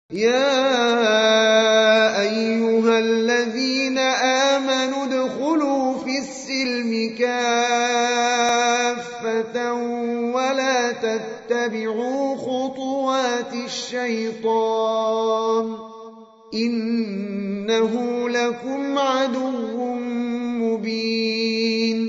يا أيها الذين آمنوا ادخلوا في السلم كافة ولا تتبعوا خطوات الشيطان إنه لكم عدو مبين.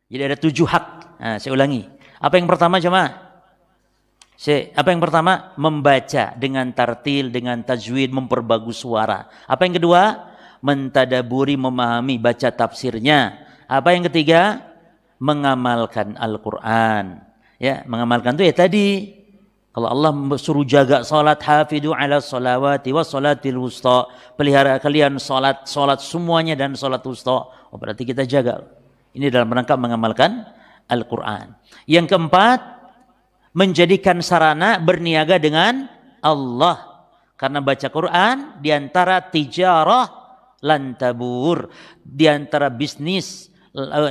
Jadi ada 7 hak. Nah, saya ulangi. Apa yang pertama jemaah? Apa yang pertama? Membaca dengan tartil, dengan tajwid, memperbagus suara. Apa yang kedua? Mentadaburi, memahami, baca tafsirnya. Apa yang ketiga? Mengamalkan Al-Quran. Ya, mengamalkan itu ya tadi. Kalau Allah suruh jaga salat, hafidu ala salawati wa salatil wusta. Pelihara kalian salat semuanya dan salat wusta. Oh, berarti kita jaga. Ini dalam rangka mengamalkan Al-Quran. Yang keempat, menjadikan sarana berniaga dengan Allah. Karena baca Quran diantara tijarah lan tabur, diantara bisnis,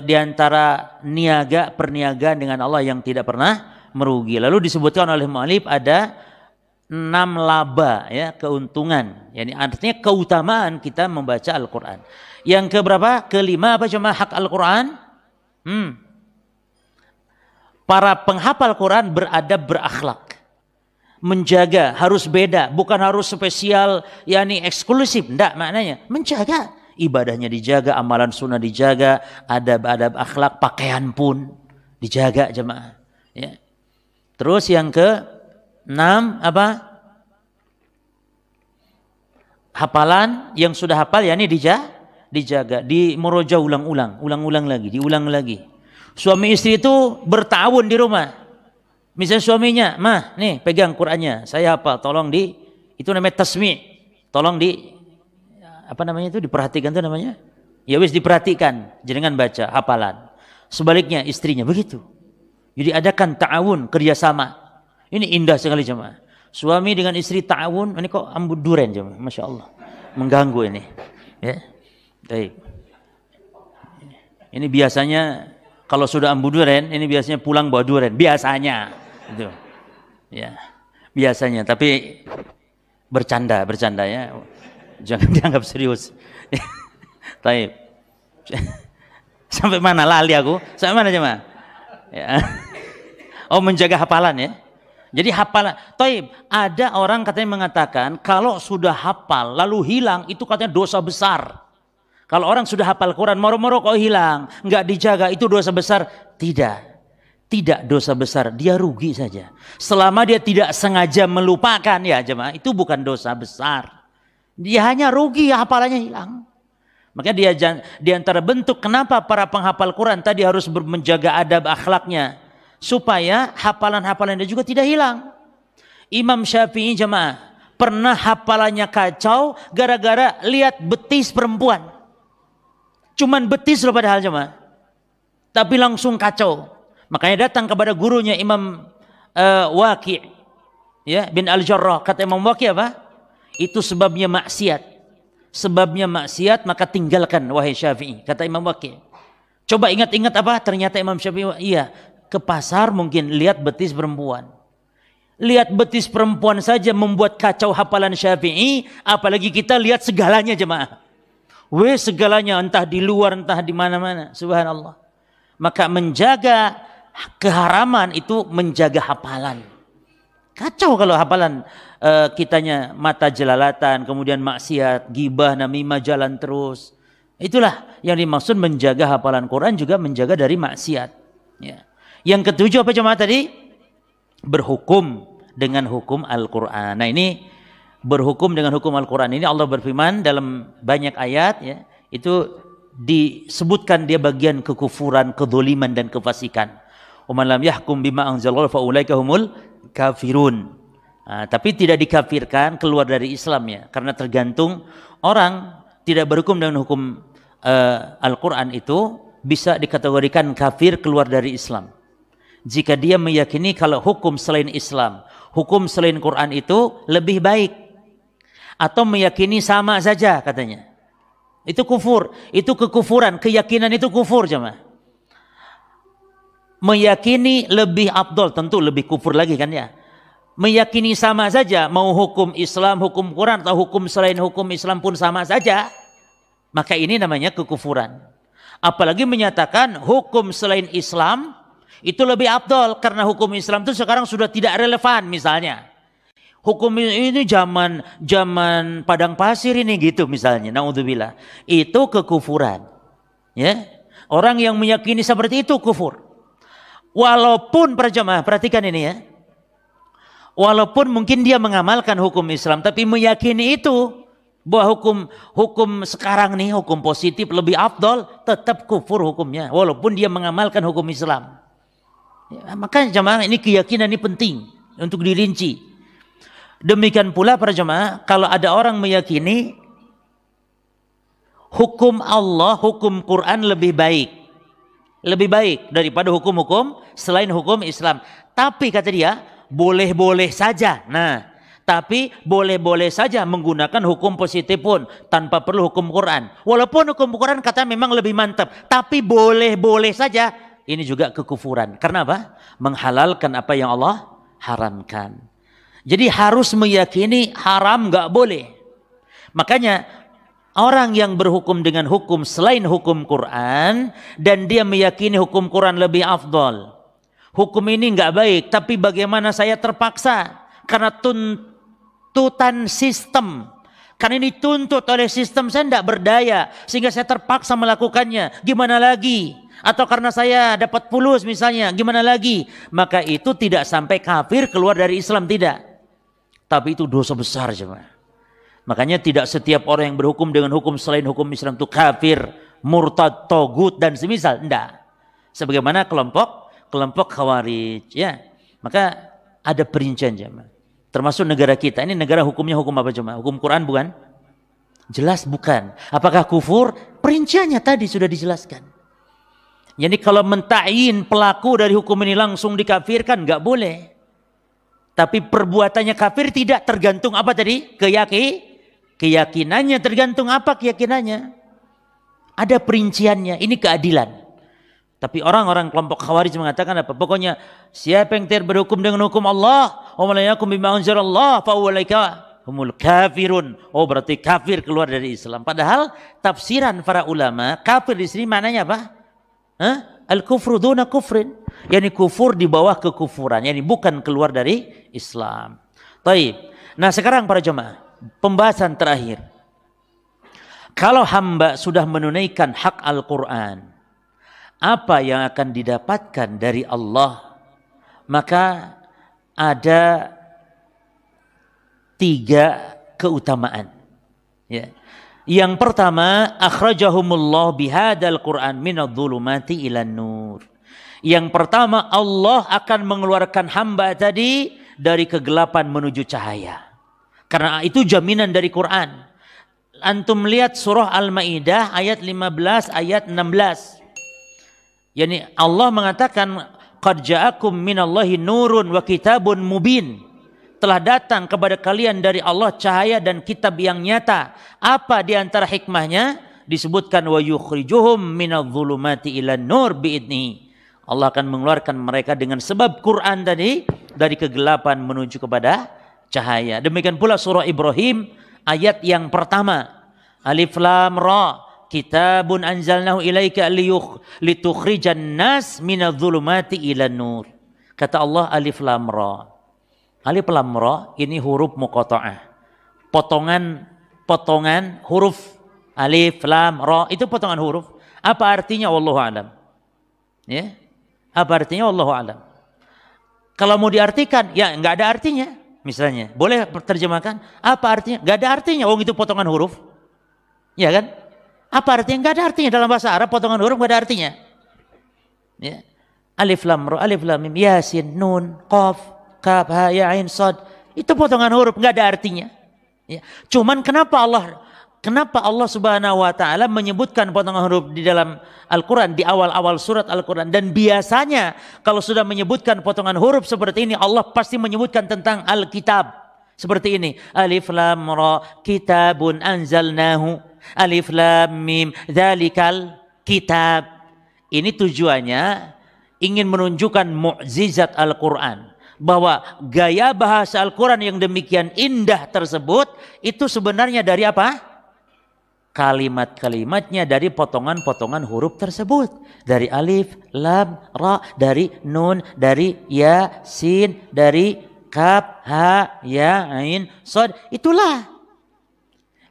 diantara niaga, perniagaan dengan Allah yang tidak pernah merugi. Lalu disebutkan oleh mu'allif ada 6 laba, ya, keuntungan. Yani artinya keutamaan kita membaca Al-Quran. Yang keberapa? Kelima apa cuma hak Al-Quran? Para penghafal Quran beradab, berakhlak. Menjaga, harus beda, bukan harus spesial, yakni eksklusif. Enggak, maknanya menjaga. Ibadahnya dijaga, amalan sunnah dijaga, adab-adab akhlak, pakaian pun dijaga jemaah. Ya. Terus yang ke-6 apa? Hafalan yang sudah hafal yakni dijaga, di muroja ulang-ulang lagi. Suami istri itu bertahun di rumah. Misalnya suaminya, "Mah, nih pegang Qur'annya, saya hafal, tolong itu namanya tasmi'. Tolong apa namanya itu, diperhatikan itu namanya? Ya wis diperhatikan, jangan baca hafalan." Sebaliknya istrinya begitu. Jadi adakan ta'awun, kerjasama. Ini indah sekali jemaah. Suami dengan istri ta'awun, ini kok ambut duren jemaah, Masya Allah. Mengganggu ini. Ya. Baik. Ini biasanya kalau sudah ambu duren, ini biasanya pulang bawa duren. Biasanya. Gitu. Ya. Biasanya. Tapi bercanda ya. Jangan dianggap serius. Taib. Sampai mana lali aku? Sampai mana jemaah? Ya. Oh, menjaga hafalan ya. Jadi hafalan. Taib. Ada orang katanya mengatakan kalau sudah hafal lalu hilang itu katanya dosa besar. Kalau orang sudah hafal Quran, moro-moro kok hilang, nggak dijaga, itu dosa besar? Tidak dosa besar, dia rugi saja. Selama dia tidak sengaja melupakan, ya jemaah, itu bukan dosa besar. Dia hanya rugi, hafalannya hilang. Makanya di antara bentuk kenapa para penghafal Quran tadi harus menjaga adab akhlaknya, supaya hafalan-hafalan dia juga tidak hilang. Imam Syafi'i jemaah, pernah hafalannya kacau gara-gara lihat betis perempuan. Cuman betis loh padahal jemaah. Tapi langsung kacau. Makanya datang kepada gurunya Imam Waqi' ya, bin Al-Jarrah. Kata Imam Waqi' apa? Itu sebabnya maksiat. Sebabnya maksiat maka tinggalkan wahai Syafi'i. Kata Imam Waqi'. Coba ingat-ingat apa? Ternyata Imam Syafi'i, iya, ke pasar mungkin lihat betis perempuan. Lihat betis perempuan saja membuat kacau hafalan Syafi'i, apalagi kita lihat segalanya jemaah. Segalanya, entah di luar, entah di mana-mana. Subhanallah. Maka menjaga keharaman itu menjaga hafalan. Kacau kalau hafalan kitanya mata jelalatan, kemudian maksiat, gibah, namimah jalan terus. Itulah yang dimaksud menjaga hafalan Quran, juga menjaga dari maksiat. Ya. Yang ketujuh apa jemaah tadi? Berhukum dengan hukum Al-Quran. Nah ini berhukum dengan hukum Al-Quran ini Allah berfirman dalam banyak ayat ya, itu disebutkan dia bagian kekufuran, kedzaliman dan kefasikan. Wa man lam yahkum bima anzalallahu fa ulaika humul kafirun. Tapi tidak dikafirkan keluar dari Islam ya, karena tergantung orang tidak berhukum dengan hukum Al-Quran itu bisa dikategorikan kafir keluar dari Islam. Jika dia meyakini kalau hukum selain Islam, hukum selain Quran itu lebih baik, atau meyakini sama saja katanya, itu kufur, itu kekufuran, keyakinan itu kufur jemaah. meyakini lebih afdol, tentu lebih kufur lagi kan ya. Meyakini sama saja, mau hukum Islam, hukum Quran, atau hukum selain hukum Islam pun sama saja, maka ini namanya kekufuran. Apalagi menyatakan hukum selain Islam itu lebih afdol, karena hukum Islam itu sekarang sudah tidak relevan misalnya. Hukum ini zaman padang pasir ini gitu misalnya, naudzubillah. Itu kekufuran. Ya. Orang yang meyakini seperti itu kufur. Walaupun para jemaah, perhatikan ini ya. Walaupun mungkin dia mengamalkan hukum Islam, tapi meyakini itu bahwa hukum sekarang nih, hukum positif lebih afdol, tetap kufur hukumnya. Walaupun dia mengamalkan hukum Islam. Ya, maka jemaah, ini keyakinan ini penting untuk dirinci. Demikian pula para jemaah, kalau ada orang meyakini hukum Allah, hukum Quran lebih baik. Lebih baik daripada hukum-hukum selain hukum Islam. Tapi kata dia, boleh-boleh saja. Nah, tapi boleh-boleh saja menggunakan hukum positif pun tanpa perlu hukum Quran. Walaupun hukum Quran kata memang lebih mantap, tapi boleh-boleh saja. Ini juga kekufuran. Karena apa? Menghalalkan apa yang Allah haramkan. Jadi harus meyakini haram nggak boleh. Makanya orang yang berhukum dengan hukum selain hukum Quran dan dia meyakini hukum Quran lebih afdol. Hukum ini nggak baik, tapi bagaimana saya terpaksa karena tuntutan sistem. Karena ini tuntut oleh sistem, saya tidak berdaya sehingga saya terpaksa melakukannya. Gimana lagi? Atau karena saya dapat fulus misalnya, gimana lagi? Maka itu tidak sampai kafir keluar dari Islam, tidak. Tapi itu dosa besar jemaah. Makanya tidak setiap orang yang berhukum dengan hukum selain hukum Islam itu kafir, murtad, togut dan semisal. Tidak. Sebagaimana kelompok Khawarij, ya. Maka ada perincian jemaah. Termasuk negara kita. Ini negara hukumnya hukum apa jemaah? Hukum Quran bukan? Jelas bukan. Apakah kufur? Perinciannya tadi sudah dijelaskan. Jadi kalau mentakyin pelaku dari hukum ini langsung dikafirkan nggak boleh. Tapi perbuatannya kafir tidak, tergantung apa tadi? Keyakinannya, tergantung apa keyakinannya. Ada perinciannya, ini keadilan. Tapi orang-orang kelompok Khawarij mengatakan apa? Pokoknya siapa yang tidak berhukum dengan hukum Allah, wa man la yakum bima anzalallah fa ulaika humul kafirun. Oh, berarti kafir keluar dari Islam. Padahal tafsiran para ulama, kafir di sini maknanya apa? Al-kufru duna kufrin. Yani kufur di bawah kekufuran, yani bukan keluar dari Islam. Taib. Nah, sekarang para jemaah, pembahasan terakhir. Kalau hamba sudah menunaikan hak Al-Quran, apa yang akan didapatkan dari Allah? Maka ada 3 keutamaan. Ya. Yang pertama, akhrajahumullah bihadzal Qur'an minadh-dhulumati ilan nur. Yang pertama, Allah akan mengeluarkan hamba tadi dari kegelapan menuju cahaya. Karena itu jaminan dari Quran. Antum lihat surah Al-Maidah ayat 15 ayat 16. Yani Allah mengatakan qad ja'akum minallahi nurun wa kitabun mubin. Telah datang kepada kalian dari Allah cahaya dan kitab yang nyata. Apa di antara hikmahnya? Disebutkan wa yukhrijuhum minadh-dhulumati ilan nur biidnihi. Allah akan mengeluarkan mereka dengan sebab Quran tadi dari kegelapan menuju kepada cahaya. Demikian pula surah Ibrahim ayat yang pertama. Alif lam ra. Kitabun anzalnahu ilaika litukhrijan nas minadh-dhulumati ilan nur. Kata Allah alif lam ra. Alif lam ra ini huruf muqatta'ah. Potongan huruf alif lam ra itu potongan huruf. Apa artinya wallahu alam? Ya. Apa artinya wallahu alam? Kalau mau diartikan ya enggak ada artinya. Misalnya, boleh terjemahkan apa artinya? Enggak ada artinya. Oh, itu potongan huruf. Ya kan? Apa artinya? Enggak ada artinya dalam bahasa Arab, potongan huruf enggak ada artinya. Ya. Alif lam ra, alif lam mim, yasin, nun, qaf, kaf, ha, ya, ain, sad. Itu potongan huruf, enggak ada artinya. Ya. Cuman kenapa Allah Subhanahu wa taala menyebutkan potongan huruf di dalam Al-Qur'an di awal-awal surat Al-Qur'an, dan biasanya kalau sudah menyebutkan potongan huruf seperti ini Allah pasti menyebutkan tentang Alkitab. Seperti ini, alif lam ra kitabun anzalnahu, alif lam mim dzalikal kitab. Ini tujuannya ingin menunjukkan mukjizat Al-Quran, bahwa gaya bahasa Al-Quran yang demikian indah tersebut itu sebenarnya dari apa? Kalimat-kalimatnya dari potongan-potongan huruf tersebut, dari alif, lam, ra, dari nun, dari ya, sin, dari kaf, ha, ya, ain, shad. Itulah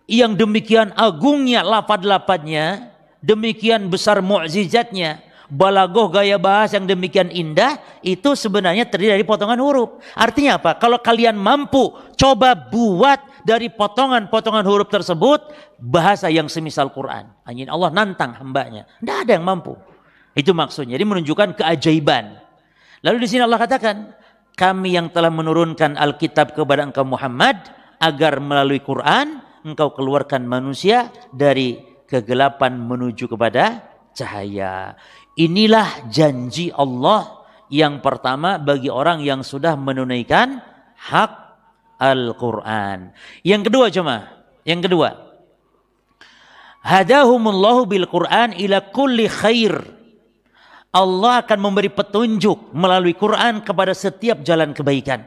yang demikian agungnya lafaz-lafaznya, demikian besar mukjizatnya. Balagoh gaya bahasa yang demikian indah itu sebenarnya terdiri dari potongan huruf. Artinya apa? Kalau kalian mampu coba buat dari potongan-potongan huruf tersebut bahasa yang semisal Quran. Hanya Allah nantang hambanya. Tidak ada yang mampu. Itu maksudnya. Jadi menunjukkan keajaiban. Lalu di sini Allah katakan, kami yang telah menurunkan Alkitab kepada engkau Muhammad agar melalui Quran engkau keluarkan manusia dari kegelapan menuju kepada cahaya. Inilah janji Allah yang pertama bagi orang yang sudah menunaikan hak Al-Quran. Yang kedua jemaah, yang kedua, hadahumullahu bil Quran ila kulli khair. Allah akan memberi petunjuk melalui Quran kepada setiap jalan kebaikan.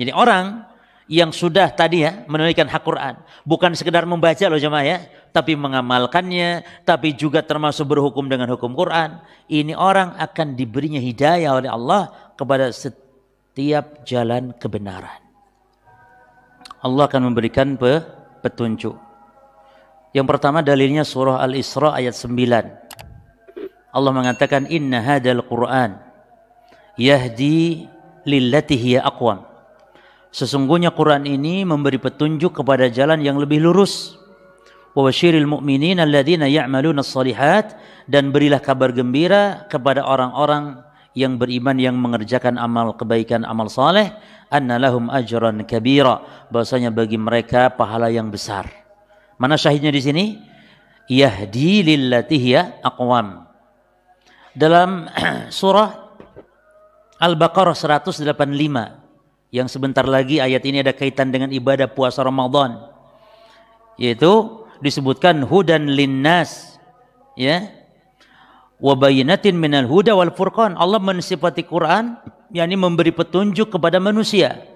Jadi orang yang sudah tadi ya menunaikan hak Quran, bukan sekedar membaca loh jemaah ya, tapi mengamalkannya, tapi juga termasuk berhukum dengan hukum Quran. Ini orang akan diberinya hidayah oleh Allah kepada setiap jalan kebenaran. Allah akan memberikan petunjuk. Yang pertama dalilnya surah Al-Isra ayat 9. Allah mengatakan inna hadzal Qur'an yahdi lillati hiya aqwam. Sesungguhnya Quran ini memberi petunjuk kepada jalan yang lebih lurus. Wa basyiril mu'minin alladzina ya'maluna shalihat, dan berilah kabar gembira kepada orang-orang yang beriman yang mengerjakan amal kebaikan, amal saleh, anna lahum ajran kabira, bahwasanya bagi mereka pahala yang besar. Mana syahidnya di sini? Yahdi lillati hiya aqwam. Dalam surah Al-Baqarah 185 yang sebentar lagi ayat ini ada kaitan dengan ibadah puasa Ramadan, yaitu disebutkan hudan linnas, ya, wa bayyinatin minal huda wal furqan. Allah mensifati Quran yakni memberi petunjuk kepada manusia.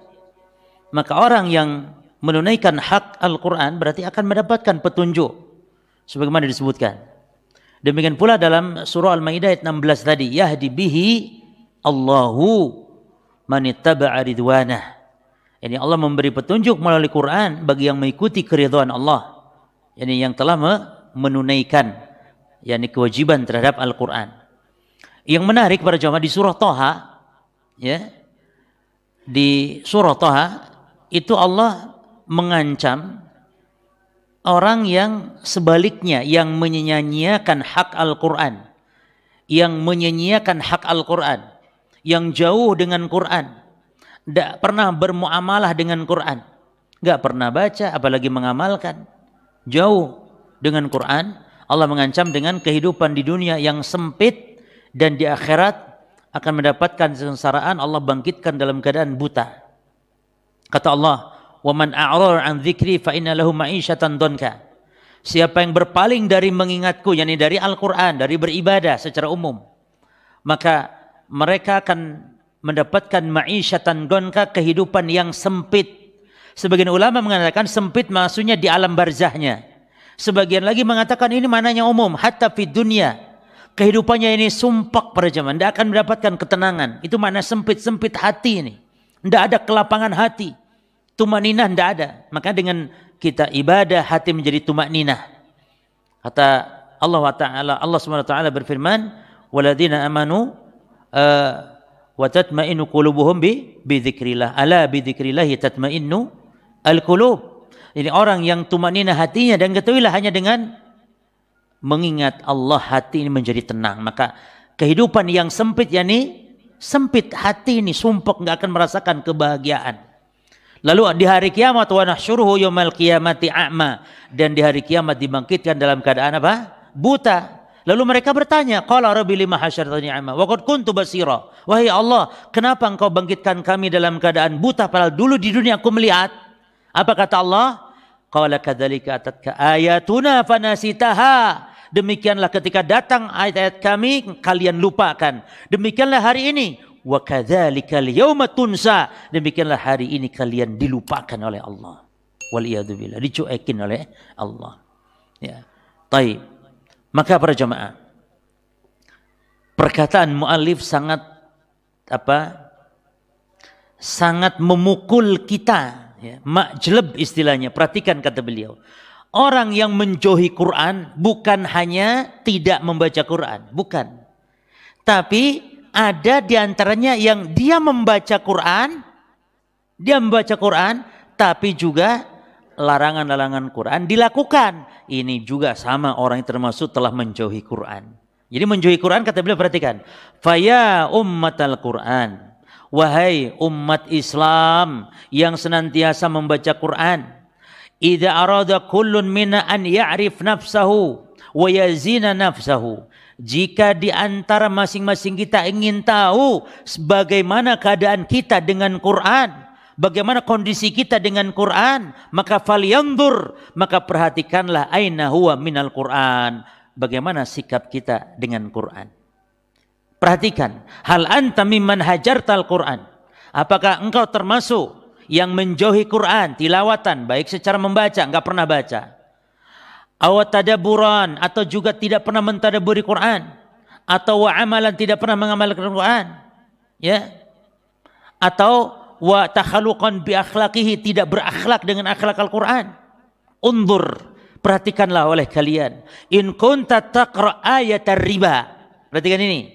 Maka orang yang menunaikan hak Al-Quran berarti akan mendapatkan petunjuk sebagaimana disebutkan. Demikian pula dalam surah Al-Maidah ayat 16 tadi, yahdi bihi Allahu manittaba'a ridwanah. Ini Allah memberi petunjuk melalui Quran bagi yang mengikuti keridhaan Allah. Yani yang telah menunaikan yani kewajiban terhadap Al-Quran. Yang menarik para jamaah di surah Thaha, ya. Di surah Thaha itu Allah mengancam orang yang sebaliknya, yang menyanyiakan hak Al-Quran, yang menyanyiakan hak Al-Quran, yang jauh dengan Quran, tidak pernah bermuamalah dengan Quran, nggak pernah baca, apalagi mengamalkan, jauh dengan Quran. Allah mengancam dengan kehidupan di dunia yang sempit dan di akhirat akan mendapatkan kesengsaraan. Allah bangkitkan dalam keadaan buta. Kata Allah, "Wa man a'rara an dzikri fa inna lahu ma'isyatan dhanka." Siapa yang berpaling dari mengingatku, yakni dari Al-Quran, dari beribadah secara umum, maka mereka akan mendapatkan ma'isyatan dhanka, kehidupan yang sempit. Sebagian ulama mengatakan sempit maksudnya di alam barzahnya. Sebagian lagi mengatakan ini mananya umum, hatta fid dunya. Kehidupannya ini sumpek para jemaah, tidak akan mendapatkan ketenangan. Itu makna sempit hati ini. Tidak ada kelapangan hati. Tumaninah tidak ada. Maka dengan kita ibadah, hati menjadi tumaninah. Kata Allah Subhanahu wa taala berfirman, "Waladina amanu wa tatma'innu qulubuhum bi dzikrillah. Ala bi dzikrillah tatma'innu al-qulub." Jadi orang yang tumaninah hatinya, dan ketahuilah hanya dengan mengingat Allah hati ini menjadi tenang. Maka kehidupan yang sempit, yakni sempit hati ini, sumpek, enggak akan merasakan kebahagiaan. Lalu di hari kiamat, wa nahsyuruhu yaumal qiyamati a'ma, dan di hari kiamat dibangkitkan dalam keadaan apa? Buta. Lalu mereka bertanya, qala rabbi lima hasyartani a'ma wa qad kuntu basira. Wahai Allah, kenapa engkau bangkitkan kami dalam keadaan buta padahal dulu di dunia aku melihat? Apa kata Allah? Qala kadzalika atatka ayatuna fanasitaha. Demikianlah ketika datang ayat-ayat kami, kalian lupakan. Demikianlah hari ini. Wa kadzalikal yauma tunsa. Demikianlah hari ini kalian dilupakan oleh Allah. Waliyadzubillah, dicuekin oleh Allah. Ya. Taib. Maka para jemaah, perkataan muallif sangat sangat memukul kita, ya. Majleb istilahnya. Perhatikan kata beliau. Orang yang menjauhi Quran bukan hanya tidak membaca Quran, bukan. Tapi ada di antaranya yang dia membaca Quran, tapi juga larangan-larangan Quran dilakukan. Ini juga sama, orang yang termasuk telah menjauhi Quran. Jadi menjauhi Quran, kata beliau, perhatikan. Faya ummatal Quran, wahai umat Islam yang senantiasa membaca Quran. Idza arada kullun minna an ya'rif nafsahu wa yazina nafsahu. Jika di antara masing-masing kita ingin tahu bagaimana keadaan kita dengan Quran, bagaimana kondisi kita dengan Quran, maka falyanzur, maka perhatikanlah aina huwa minal Quran, bagaimana sikap kita dengan Quran. Perhatikan, hal anta mimman hajartal Quran. Apakah engkau termasuk yang menjauhi Quran, tilawatan, baik secara membaca, enggak pernah baca, awat tadabburan, atau juga tidak pernah mentadaburi Quran, atau wa amalan, tidak pernah mengamalkan Quran, ya, atau wa takhaluqan bi akhlaqihi, tidak berakhlak dengan akhlak Al-Quran. Undur, perhatikanlah oleh kalian, in kunta taqra ayatar riba. Perhatikan ini.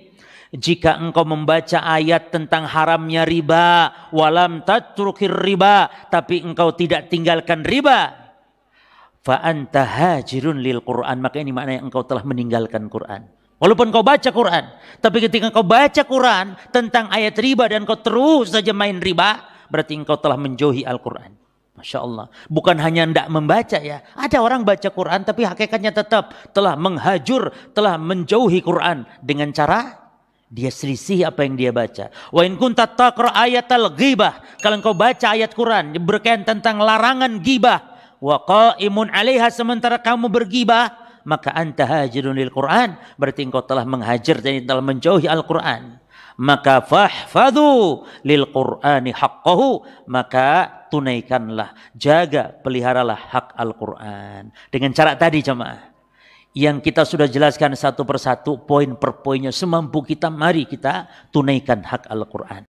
Jika engkau membaca ayat tentang haramnya riba, walam tatrukir riba, tapi engkau tidak tinggalkan riba, fa anta hajirun lil Quran, maka ini maknanya engkau telah meninggalkan Quran. Walaupun kau baca Quran, tapi ketika engkau baca Quran tentang ayat riba dan kau terus saja main riba, berarti engkau telah menjauhi Al-Quran. Masya Allah. Bukan hanya tidak membaca, ya. Ada orang baca Quran tapi hakikatnya tetap telah menghajur, telah menjauhi Quran dengan cara dia selisih apa yang dia baca. Wa in kunta taqra ayatal ghibah, kalau engkau baca ayat Quran berkaitan tentang larangan ghibah, wa qaimun 'alaiha, sementara kamu berghibah, maka anta hajirun lil Quran, berarti engkau telah menghajar dan telah menjauhi Al-Quran. Maka fahfadhu lil Qur'ani haqqahu, maka tunaikanlah, jaga, peliharalah hak Al-Quran. Dengan cara tadi jemaah, yang kita sudah jelaskan satu persatu, poin per poinnya, semampu kita, mari kita tunaikan hak Al-Quran.